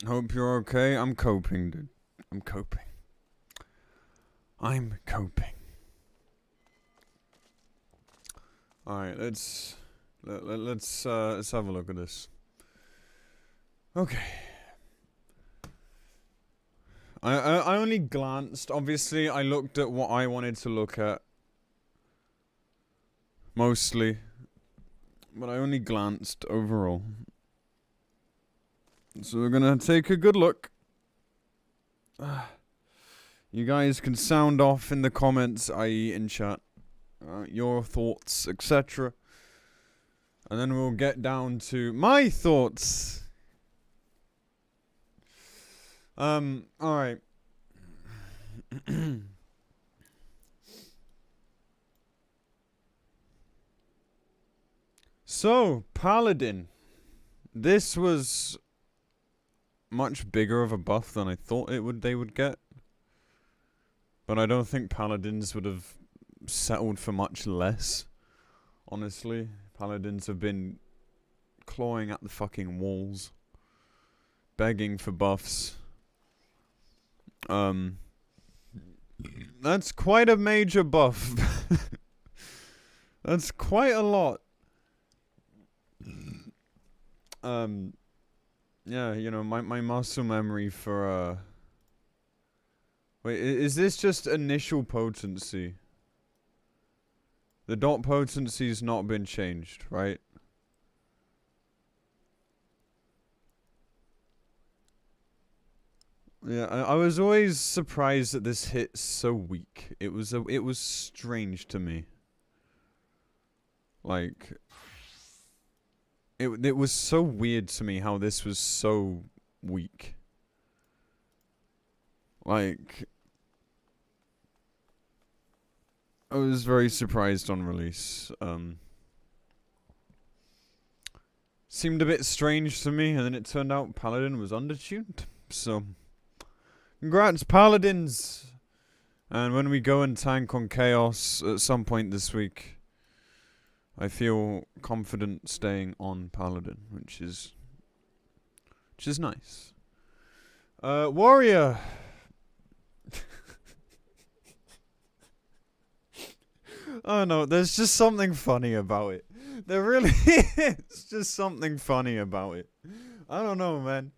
Hope you're okay. I'm coping, dude. I'm coping. Alright, let's have a look at this. Okay. I only glanced. Obviously, I looked at what I wanted to look at. Mostly. But I only glanced overall. So we're gonna take a good look. You guys can sound off in the comments, i.e. in chat. Your thoughts, etc. And then we'll get down to my thoughts. Alright. So, Paladin. This was much bigger of a buff than I thought they would get. But I don't think Paladins would have settled for much less. Honestly, Paladins have been clawing at the fucking walls, begging for buffs. That's quite a major buff. That's quite a lot. Yeah, you know, my muscle memory for, wait, is this just initial potency? The dot potency's not been changed, right? Yeah, I was always surprised that this hit so weak. It was strange to me. Like, it was so weird to me how this was so weak. Like, I was very surprised on release. Seemed a bit strange to me, and then it turned out Paladin was undertuned. So, congrats, Paladins! And when we go and tank on Chaos at some point this week, I feel confident staying on Paladin, which is nice. Warrior! Oh no, there's just something funny about it. There really is just something funny about it. I don't know, man.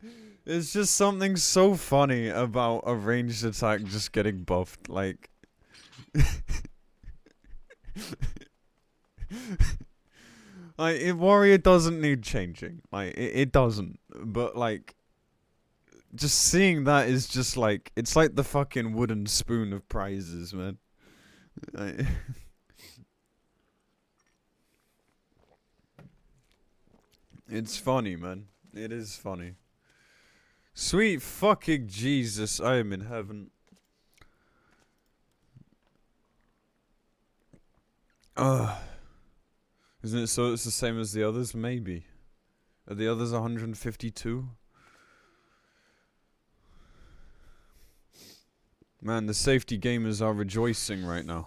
It's just something so funny about a ranged attack just getting buffed. Like, Warrior doesn't need changing. Like, it doesn't. But, like, just seeing that is just like, it's like the fucking wooden spoon of prizes, man. It's funny, man. It is funny. Sweet fucking Jesus, I am in heaven. Isn't it so it's the same as the others? Maybe. Are the others 152? Man, the safety gamers are rejoicing right now.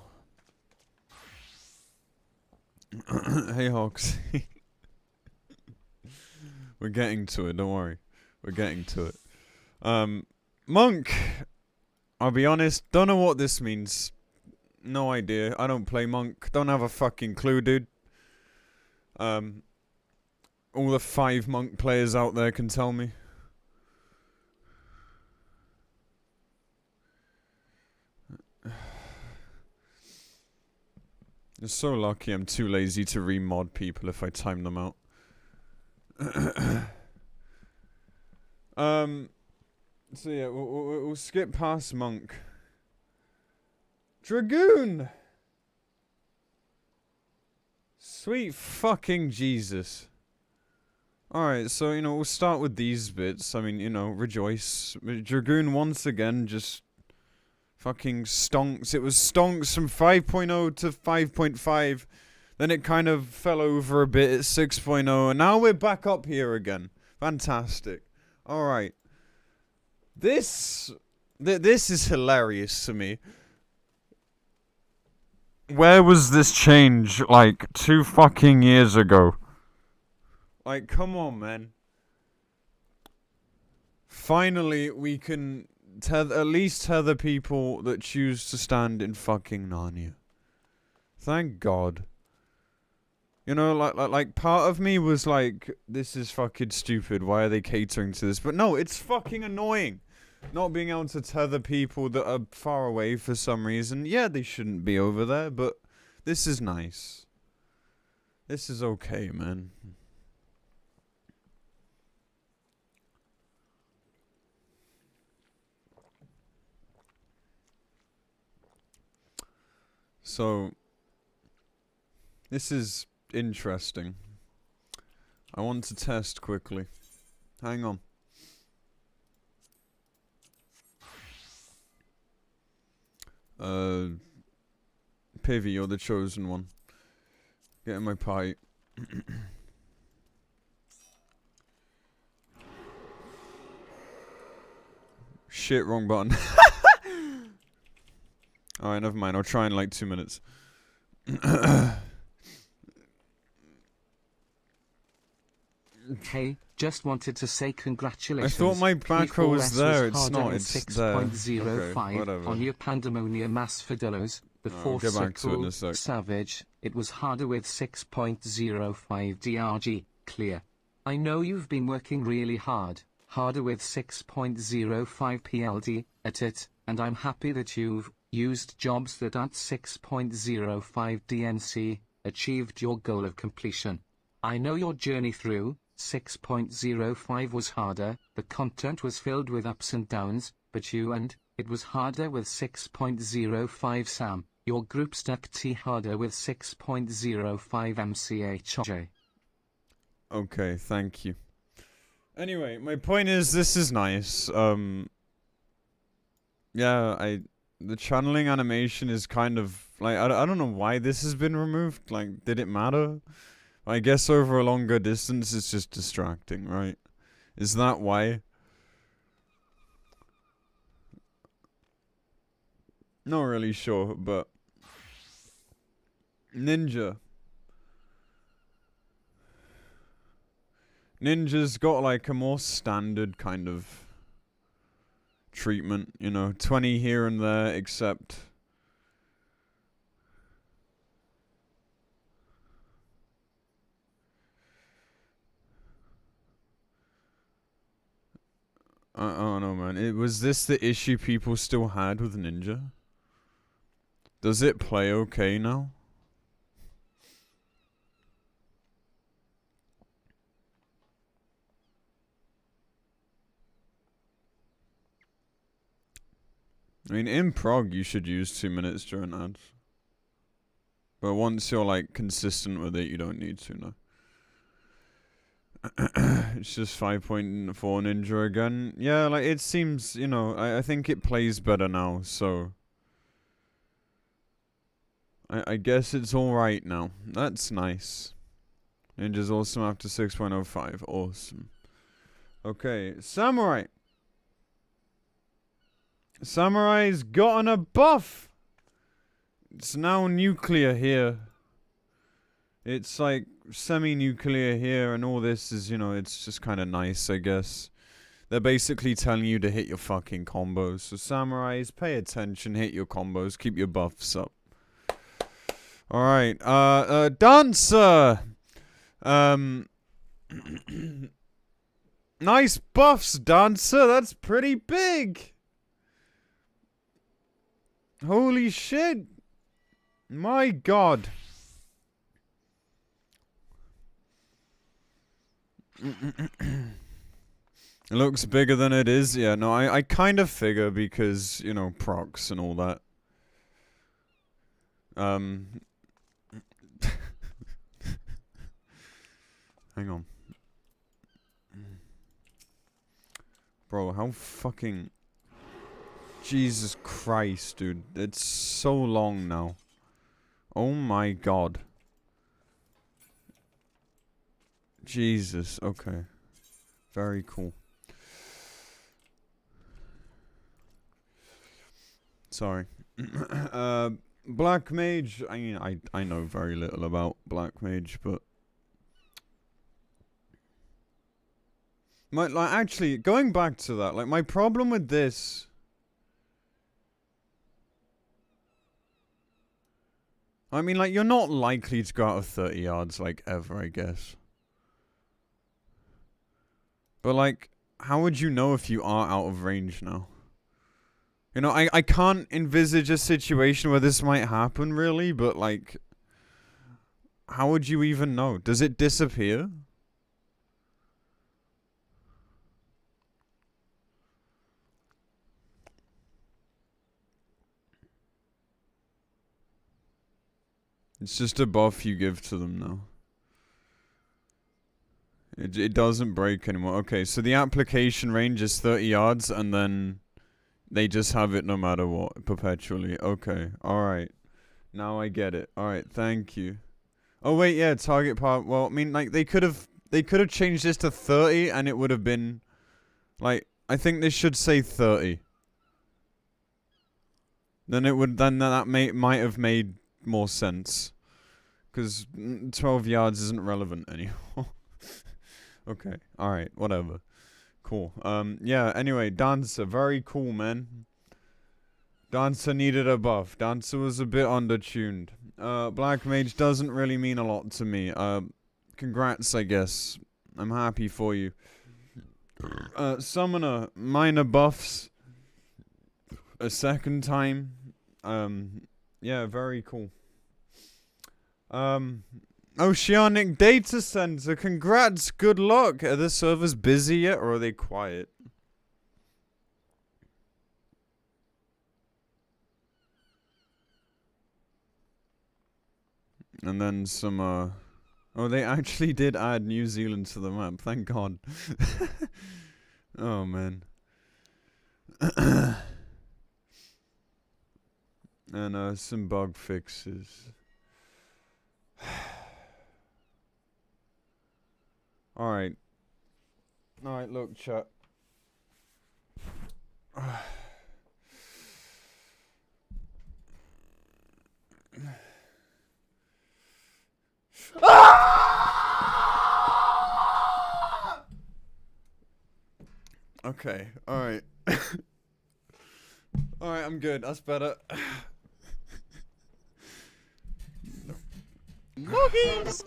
Hey, Hawks. We're getting to it, don't worry. We're getting to it. Monk! I'll be honest, don't know what this means. No idea. I don't play Monk. Don't have a fucking clue, dude. All the 5 Monk players out there can tell me. You're so lucky I'm too lazy to remod people if I time them out. So yeah, we'll skip past Monk. Dragoon! Sweet fucking Jesus. Alright, so, you know, we'll start with these bits. I mean, you know, rejoice. Dragoon once again just fucking stonks. It was stonks from 5.0 to 5.5. Then it kind of fell over a bit at 6.0. And now we're back up here again. Fantastic. Alright. This is hilarious to me. Where was this change, like, 2 fucking years ago? Like, come on, man. Finally, we can at least tether people that choose to stand in fucking Narnia. Thank God. You know, like part of me was like, this is fucking stupid. Why are they catering to this? But no, it's fucking annoying. Not being able to tether people that are far away for some reason. Yeah, they shouldn't be over there, but this is nice. This is okay, man. So, this is interesting. I want to test quickly. Hang on. Pivy, you're the chosen one. Get in my pipe. Shit, wrong button. Alright, never mind. I'll try in like 2 minutes. Hey, just wanted to say congratulations. I thought my macro was there. It's not. It's It's there. Okay, 6.05 on your Pandemonium Asphodelos. The fourth get back to it in a circle, sec. Savage. It was harder with 6.05 DRG. Clear. I know you've been working really hard. Harder with 6.05 PLD. At it, and I'm happy that you've used jobs that at 6.05 DNC achieved your goal of completion. I know your journey through 6.05 was harder, the content was filled with ups and downs, but it was harder with 6.05 Sam. Your group stuck T harder with 6.05 MCHJ. Okay, thank you. Anyway, my point is, this is nice. Yeah, the channeling animation is kind of like, I don't know why this has been removed. Like, did it matter? I guess over a longer distance it's just distracting, right? Is that why? Not really sure, but Ninja's got like a more standard kind of treatment, you know, 20 here and there, except I don't know, man. Was this the issue people still had with Ninja? Does it play okay now? I mean, in prog, you should use 2 minutes during ads. But once you're, like, consistent with it, you don't need to, no. It's just 5.4 Ninja again. Yeah, like, it seems, you know, I think it plays better now, so I guess it's alright now. That's nice. Ninja's awesome after 6.05. Awesome. Okay, Samurai. Samurai's gotten a buff. It's now nuclear here. It's like semi-nuclear here, and all this is, you know, it's just kind of nice, I guess. They're basically telling you to hit your fucking combos. So samurais, pay attention, hit your combos, keep your buffs up. Alright, Dancer! Nice buffs, Dancer, that's pretty big! Holy shit! My god. It looks bigger than it is. Yeah, no, I kind of figure because, you know, procs and all that. Hang on. Bro, how fucking... Jesus Christ, dude. It's so long now. Oh my god. Jesus, okay. Very cool. Sorry. Black Mage, I mean, I know very little about Black Mage, but Like, actually, going back to that, like, my problem with this... I mean, like, you're not likely to go out of 30 yards, like, ever, I guess. But, like, how would you know if you are out of range now? You know, I can't envisage a situation where this might happen, really, but, like... How would you even know? Does it disappear? It's just a buff you give to them now. It doesn't break anymore. Okay, so the application range is 30 yards, and then they just have it no matter what, perpetually. Okay, alright. Now I get it. Alright, thank you. Oh wait, yeah, target power. Well, I mean, like, they could have changed this to 30, and it would have been, like, I think this should say 30. Then that might have made more sense. Because 12 yards isn't relevant anymore. Okay, alright, whatever. Cool. Yeah, anyway, Dancer, very cool, man. Dancer needed a buff. Dancer was a bit undertuned. Black Mage doesn't really mean a lot to me. Congrats, I guess. I'm happy for you. Summoner, minor buffs. A second time. Yeah, very cool. Oceanic Data Center, congrats, good luck. Are the servers busy yet, or are they quiet? And then some, oh, they actually did add New Zealand to the map, thank God. Oh, man. And, some bug fixes. Alright. Alright, look, chat. Okay, alright. Alright, I'm good. That's better. Loggies!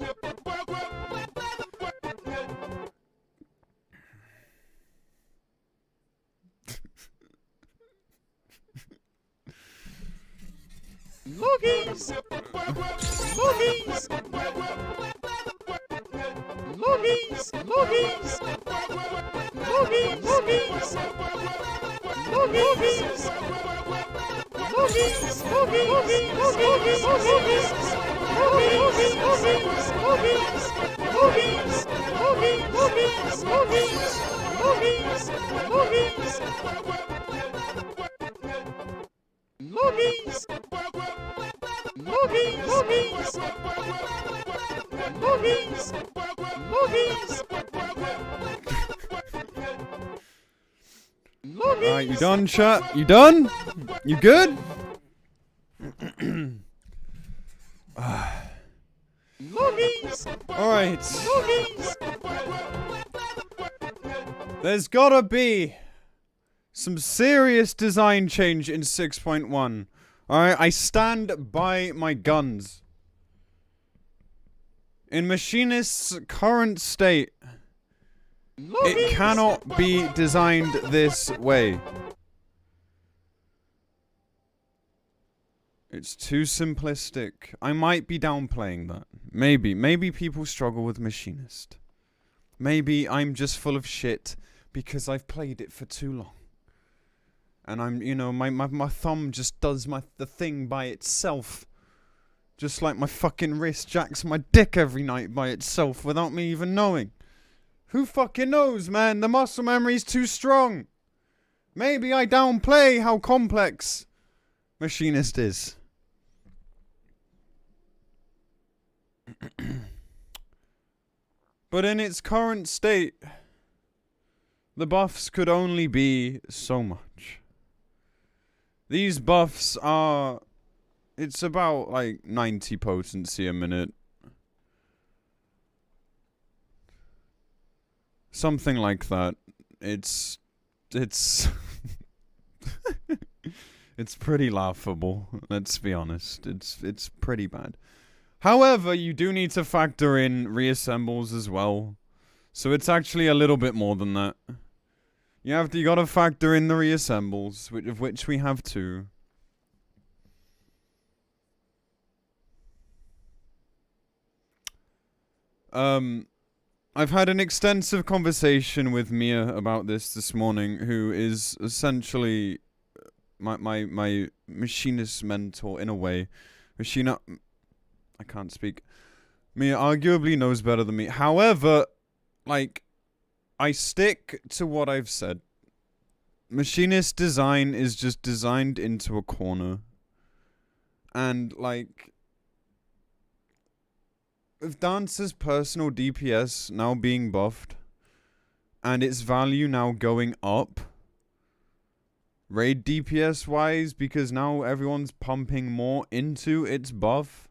Loggies! Loggies! Loggies! Loggies! Loggies! Loggies! Loggies! Loggies! Alright, you done, chat? You done? You good? Alright. There's gotta be some serious design change in 6.1. Alright, I stand by my guns. In Machinist's current state, it cannot be designed this way. It's too simplistic. I might be downplaying that. Maybe people struggle with Machinist. Maybe I'm just full of shit because I've played it for too long. And I'm, you know, my thumb just does the thing by itself. Just like my fucking wrist jacks my dick every night by itself without me even knowing. Who fucking knows, man? The muscle memory's too strong. Maybe I downplay how complex Machinist is. But in its current state, the buffs could only be so much. These buffs are... It's about, like, 90 potency a minute. Something like that. It's it's pretty laughable, let's be honest. It's pretty bad. However, you do need to factor in reassembles as well. So it's actually a little bit more than that. You gotta factor in the reassembles, of which we have two. I've had an extensive conversation with Mia about this morning, who is essentially my machinist mentor in a way. I can't speak. Mia arguably knows better than me. However, like, I stick to what I've said. Machinist design is just designed into a corner. And, like, with Dance's personal DPS now being buffed, and its value now going up, raid DPS wise, because now everyone's pumping more into its buff,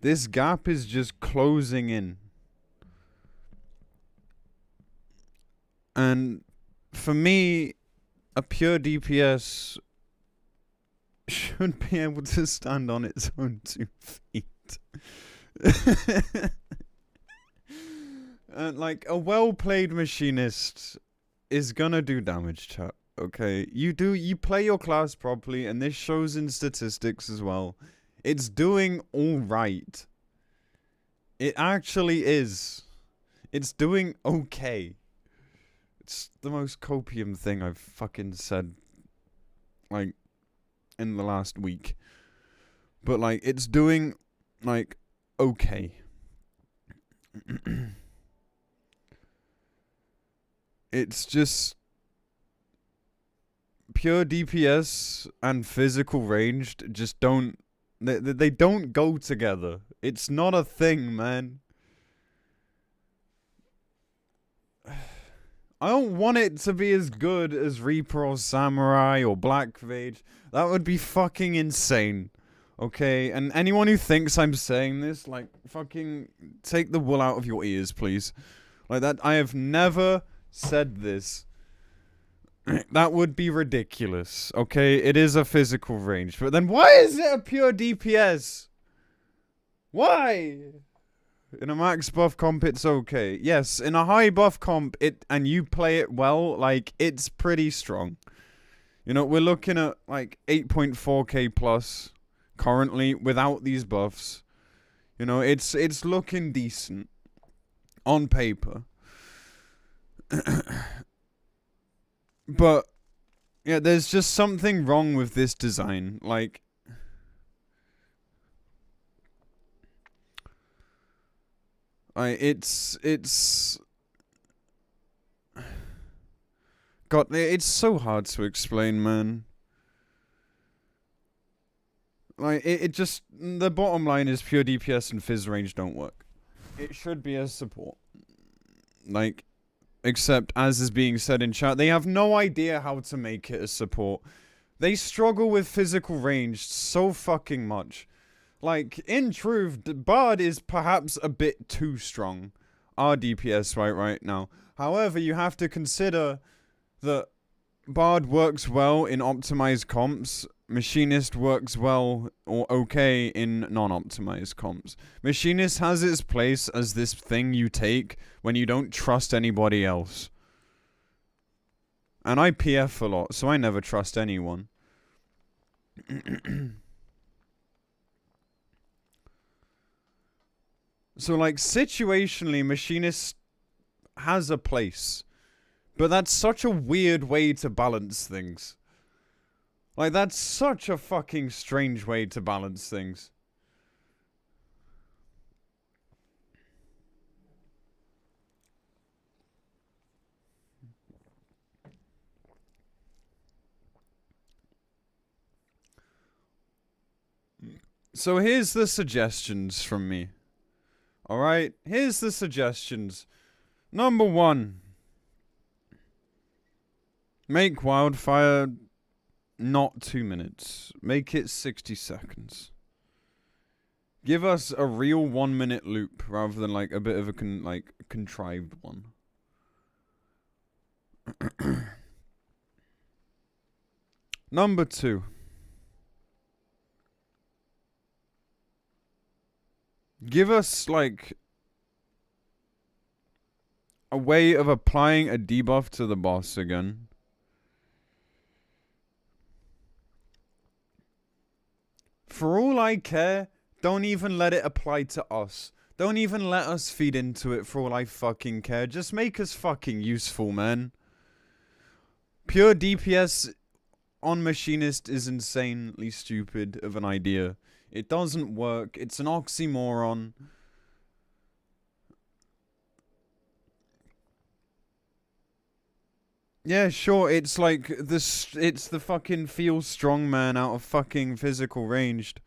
this gap is just closing in. And for me, a pure DPS should be able to stand on its own 2 feet. Like, a well-played machinist is gonna do damage, chat. Okay, you play your class properly, and this shows in statistics as well. It's doing alright. It actually is. It's doing okay. It's the most copium thing I've fucking said, like, in the last week. But, like, it's doing, like, okay. It's just pure DPS and physical ranged just don't, they don't go together. It's not a thing, man. I don't want it to be as good as Reaper or Samurai or Black Mage. That would be fucking insane. Okay, and anyone who thinks I'm saying this, like, fucking take the wool out of your ears, please. Like, that, I have never said this. That would be ridiculous, okay? It is a physical range, but then why is it a pure DPS? Why? In a max buff comp, it's okay. Yes, in a high buff comp, and you play it well, like, it's pretty strong. You know, we're looking at, like, 8.4k plus currently without these buffs. You know, it's looking decent on paper. But yeah, there's just something wrong with this design. Like, it's God, it's so hard to explain, man. Like, it just, the bottom line is pure DPS and fizz range don't work. It should be a support. Like, except, as is being said in chat, they have no idea how to make it a support. They struggle with physical range so fucking much. Like, in truth, Bard is perhaps a bit too strong. Our DPS right now. However, you have to consider that Bard works well in optimized comps. Machinist works well or okay in non-optimized comps. Machinist has its place as this thing you take when you don't trust anybody else. And I PF a lot, so I never trust anyone. So, like, situationally, Machinist has a place. But that's such a weird way to balance things. Like, that's such a fucking strange way to balance things. So here's the suggestions from me. Alright, here's the suggestions. Number 1. Make Wildfire not 2 minutes. Make it 60 seconds. Give us a real 1 minute loop rather than like a bit of a contrived one. Number 2. Give us, like, a way of applying a debuff to the boss again. For all I care, don't even let it apply to us. Don't even let us feed into it for all I fucking care. Just make us fucking useful, man. Pure DPS on Machinist is insanely stupid of an idea. It doesn't work. It's an oxymoron. Yeah, sure, it's like this. It's the fucking feel strong man out of fucking physical ranged.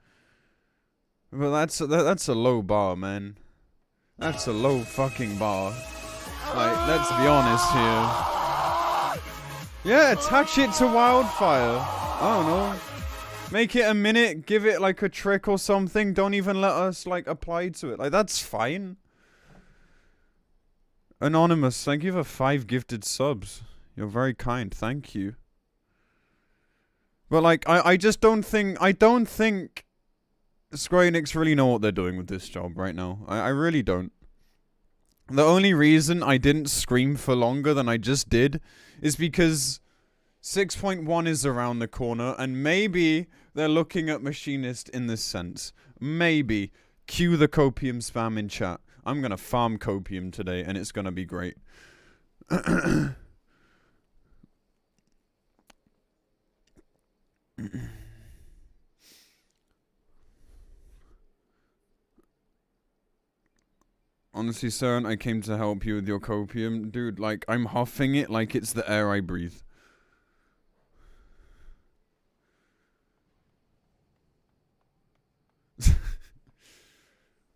But that's a low bar, man. That's a low fucking bar. Like, let's be honest here. Yeah, attach it to wildfire. I don't know. Make it a minute, give it like a trick or something. Don't even let us like apply to it. Like, that's fine. Anonymous, thank you for 5 gifted subs. You're very kind, thank you. But like, I just don't think Square Enix really know what they're doing with this job right now. I really don't. The only reason I didn't scream for longer than I just did is because 6.1 is around the corner, and maybe they're looking at Machinist in this sense. Maybe. Cue the Copium spam in chat. I'm gonna farm Copium today, and it's gonna be great. Honestly, sir, I came to help you with your copium. Dude, like, I'm huffing it like it's the air I breathe.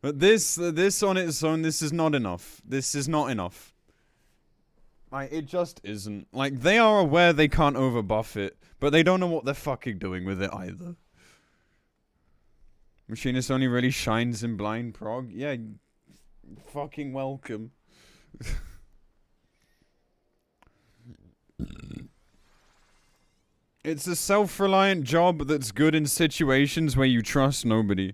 But this on its own, this is not enough. This is not enough. Like, it just isn't. Like, they are aware they can't overbuff it, but they don't know what they're fucking doing with it either. Machinist only really shines in blind prog. Yeah, fucking welcome. It's a self-reliant job that's good in situations where you trust nobody.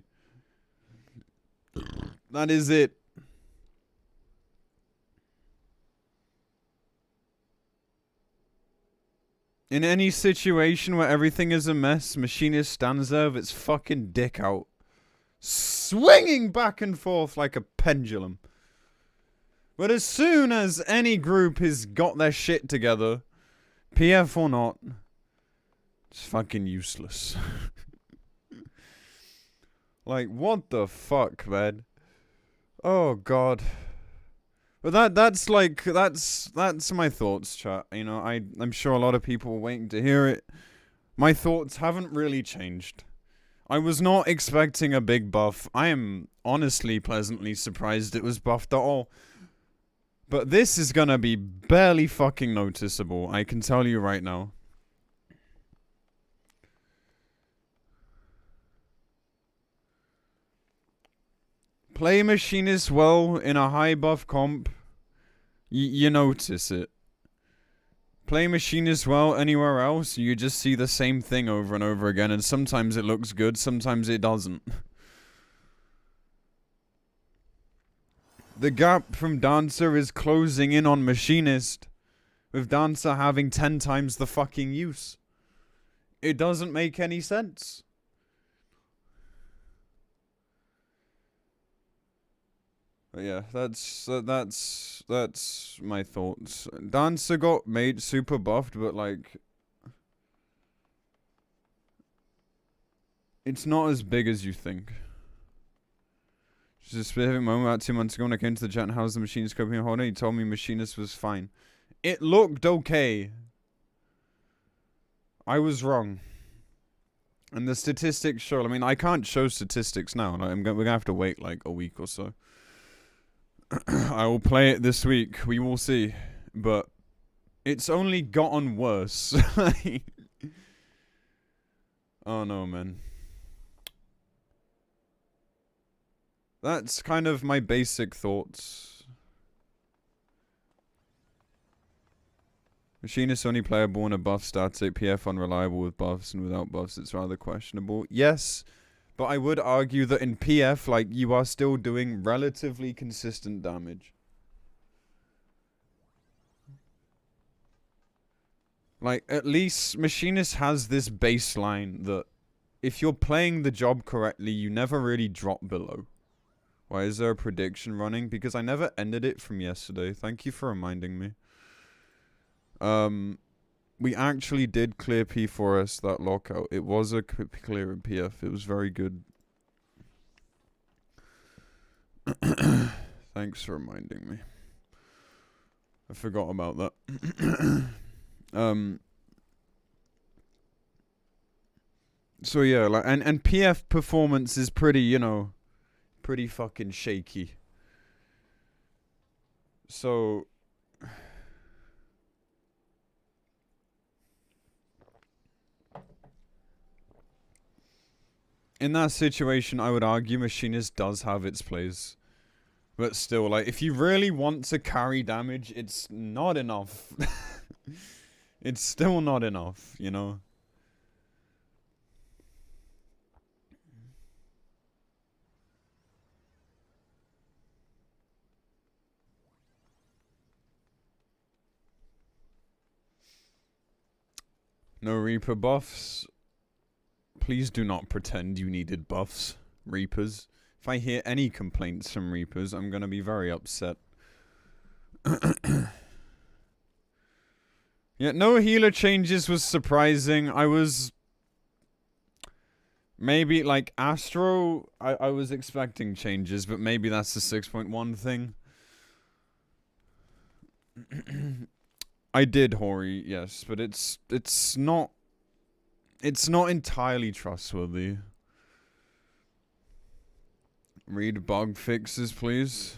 That is it. In any situation where everything is a mess, Machinist stands there with its fucking dick out, swinging back and forth like a pendulum. But as soon as any group has got their shit together, PF or not, it's fucking useless. Like, what the fuck, man? Oh god. But that's my thoughts, chat. You know, I'm sure a lot of people were waiting to hear it. My thoughts haven't really changed. I was not expecting a big buff. I am honestly pleasantly surprised it was buffed at all. But this is gonna be barely fucking noticeable, I can tell you right now. Play Machinist well in a high buff comp, you notice it. Play Machinist well anywhere else, you just see the same thing over and over again, and sometimes it looks good, sometimes it doesn't. The gap from Dancer is closing in on Machinist, with Dancer having 10 times the fucking use. It doesn't make any sense. But yeah, that's my thoughts. Dancer got made super buffed, but like, it's not as big as you think. Just a specific moment about 2 months ago when I came to the chat and how's the Machinist coping holder, he told me Machinist was fine. It looked okay. I was wrong. And the statistics show, I mean, I can't show statistics now. Like, we're gonna have to wait like a week or so. I will play it this week. We will see. But it's only gotten worse. Oh no, man. That's kind of my basic thoughts. Machinist only playable in a buff static, PF unreliable with buffs, and without buffs it's rather questionable. Yes, but I would argue that in PF, like, you are still doing relatively consistent damage. Like, at least Machinist has this baseline that if you're playing the job correctly, you never really drop below. Why is there a prediction running? Because I never ended it from yesterday. Thank you for reminding me. We actually did clear P4S that lockout. It was a clear in PF. It was very good. Thanks for reminding me. I forgot about that. So yeah, like, and PF performance is pretty, you know, pretty fucking shaky. So in that situation, I would argue Machinist does have its place. But still, like, if you really want to carry damage, it's not enough. It's still not enough, you know? No Reaper buffs. Please do not pretend you needed buffs, Reapers. If I hear any complaints from Reapers, I'm gonna be very upset. Yeah, no healer changes was surprising. I was... Maybe, like, Astro, I was expecting changes, but maybe that's the 6.1 thing. I did, Hori, yes, but it's not entirely trustworthy. Read bug fixes, please.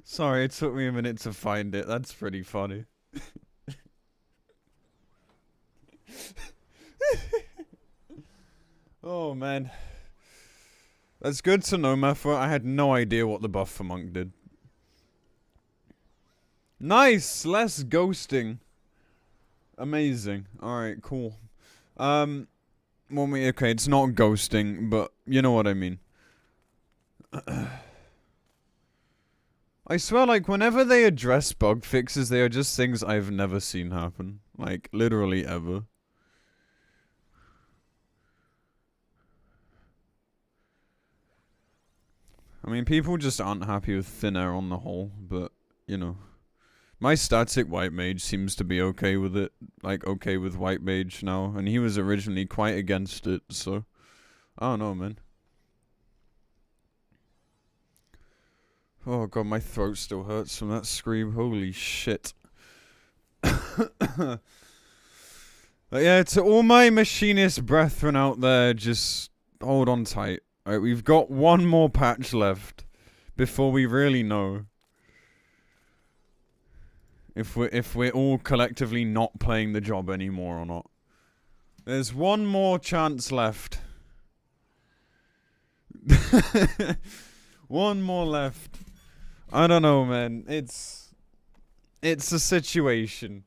Sorry, it took me a minute to find it. That's pretty funny. Oh, man. That's good to know, Meffa. I had no idea what the buff for Monk did. Nice! Less ghosting. Amazing. Alright, cool. Well, okay, it's not ghosting, but you know what I mean. I swear, like, whenever they address bug fixes, they are just things I've never seen happen. Like, literally ever. I mean, people just aren't happy with thin air on the whole, but, you know. My static white mage seems to be okay with it. Like, okay with white mage now. And he was originally quite against it, so... I don't know, man. Oh god, my throat still hurts from that scream. Holy shit. But yeah, to all my machinist brethren out there, just hold on tight. Alright, we've got one more patch left before we really know if we're all collectively not playing the job anymore or not. There's one more chance left. One more left. I don't know, man. It's a situation.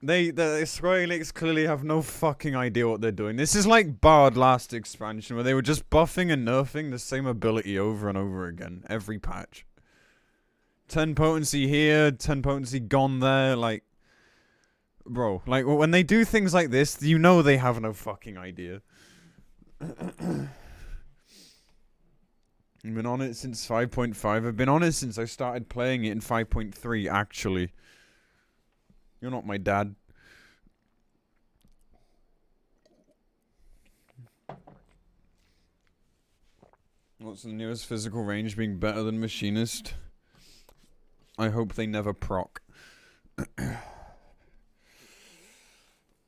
The Square Enix clearly have no fucking idea what they're doing. This is like Bard last expansion, where they were just buffing and nerfing the same ability over and over again. Every patch. 10 potency here, 10 potency gone there, like... Bro, like, when they do things like this, you know they have no fucking idea. I've been on it since 5.5. I've been on it since I started playing it in 5.3, actually. You're not my dad. What's the newest physical range being better than Machinist? I hope they never proc.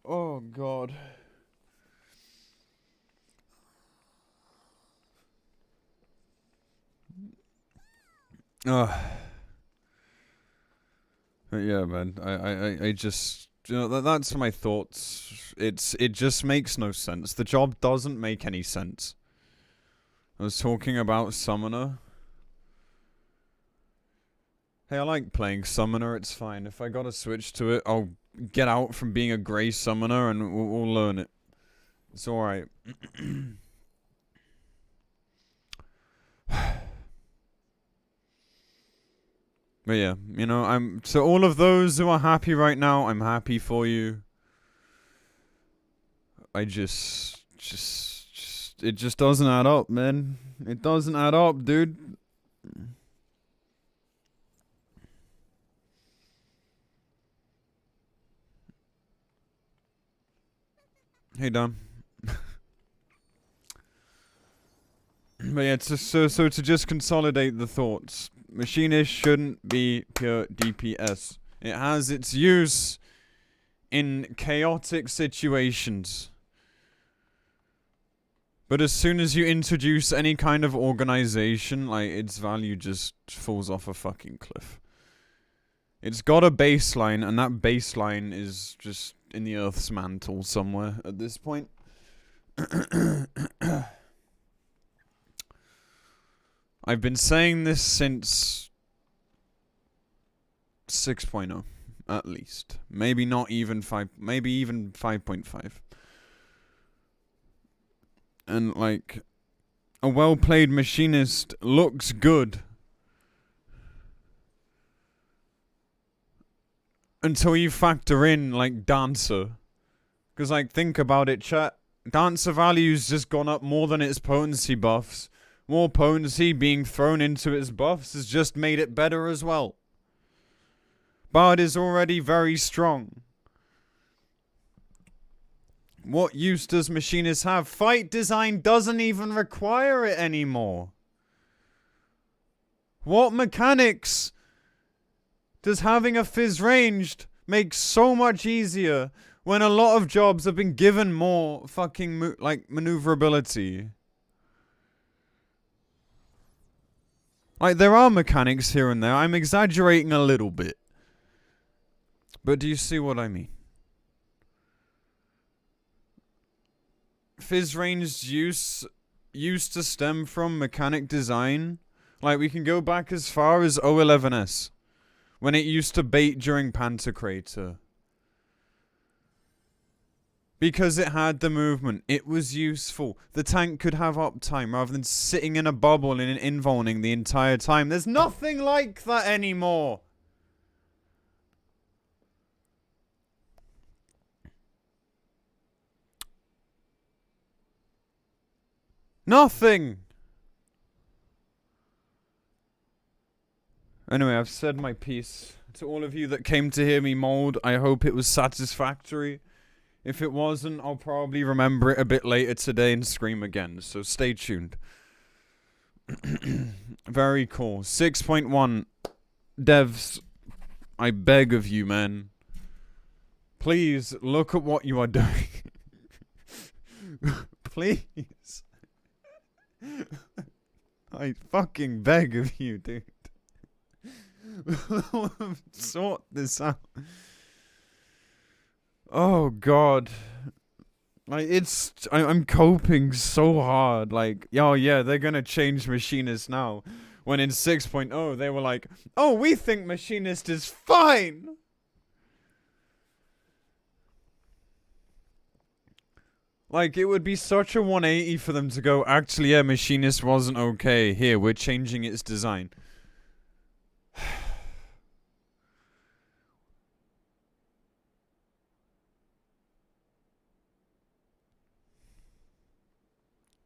Oh, God. But yeah, man. I just, you know, that's my thoughts. It just makes no sense. The job doesn't make any sense. I was talking about Summoner. Hey, I like playing Summoner, it's fine. If I gotta switch to it, I'll get out from being a grey Summoner and we'll learn it. It's alright. But yeah, you know, so all of those who are happy right now, I'm happy for you. I just, it just doesn't add up, man. It doesn't add up, dude. Hey, Dom. But yeah, so to just consolidate the thoughts, Machinist shouldn't be pure DPS. It has its use in chaotic situations. But as soon as you introduce any kind of organization, like, its value just falls off a fucking cliff. It's got a baseline, and that baseline is just in the Earth's mantle somewhere at this point. I've been saying this since 6.0, at least. Maybe not even 5, maybe even 5.5. And, like, a well-played Machinist looks good until you factor in, like, Dancer. Because, like, think about it, chat. Dancer value's just gone up more than its potency buffs. More potency being thrown into its buffs has just made it better as well. Bard is already very strong. What use does Machinist have? Fight design doesn't even require it anymore. What mechanics does having a Fizz ranged make so much easier when a lot of jobs have been given more fucking maneuverability? Like, there are mechanics here and there. I'm exaggerating a little bit. But do you see what I mean? Fizz ranged use used to stem from mechanic design. Like, we can go back as far as O11S, when it used to bait during Pantocrator. Because it had the movement, it was useful. The tank could have uptime rather than sitting in a bubble and invulning the entire time. There's nothing like that anymore. Nothing. Anyway, I've said my piece. To all of you that came to hear me mold, I hope it was satisfactory. If it wasn't, I'll probably remember it a bit later today and scream again, so stay tuned. Very cool. 6.1. Devs, I beg of you, man. Please, look at what you are doing. Please. I fucking beg of you, dude. Sort this out. Oh god. Like, I'm coping so hard. Like, oh yeah, they're gonna change Machinist now. When in 6.0 they were like, oh, we think Machinist is fine. Like, it would be such a 180 for them to go, actually, yeah, Machinist wasn't okay. Here, we're changing its design.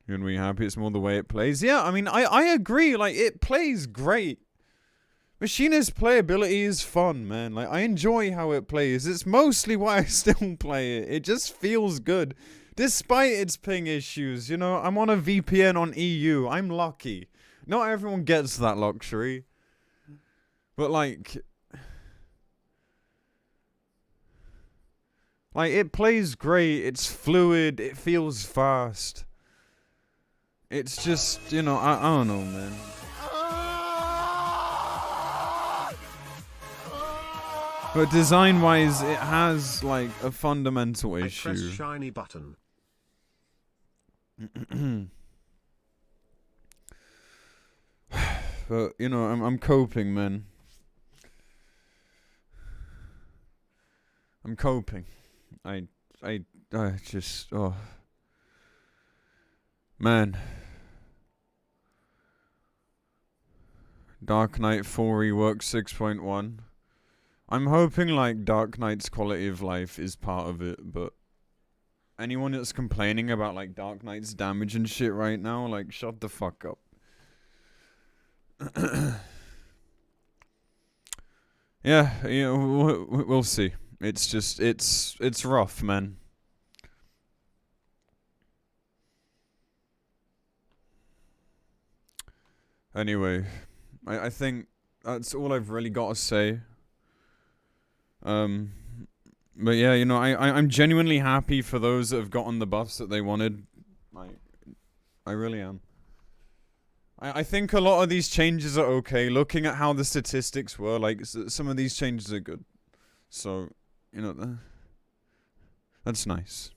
You're gonna be happy it's more the way it plays? Yeah, I mean, I agree. Like, it plays great. Machinist playability is fun, man. Like, I enjoy how it plays. It's mostly why I still play it. It just feels good. Despite its ping issues, you know, I'm on a VPN on EU. I'm lucky. Not everyone gets that luxury. But, like, it plays great. It's fluid. It feels fast. It's just, you know, I don't know, man. But design-wise, it has, like, a fundamental issue. I press shiny button. But, you know, I'm coping, man. I'm coping. I just, oh. Man. Dark Knight 4 rework 6.1. I'm hoping, like, Dark Knight's quality of life is part of it, but anyone that's complaining about, like, Dark Knight's damage and shit right now, like, shut the fuck up. Yeah, you know, we'll see. It's just, it's rough, man. Anyway, I think that's all I've really got to say. But yeah, you know, I'm genuinely happy for those that have gotten the buffs that they wanted. I really am. I think a lot of these changes are okay. Looking at how the statistics were, like, some of these changes are good. So, you know, that's nice.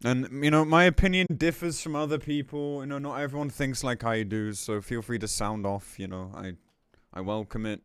And, you know, my opinion differs from other people. You know, not everyone thinks like I do, so feel free to sound off, you know. I welcome it.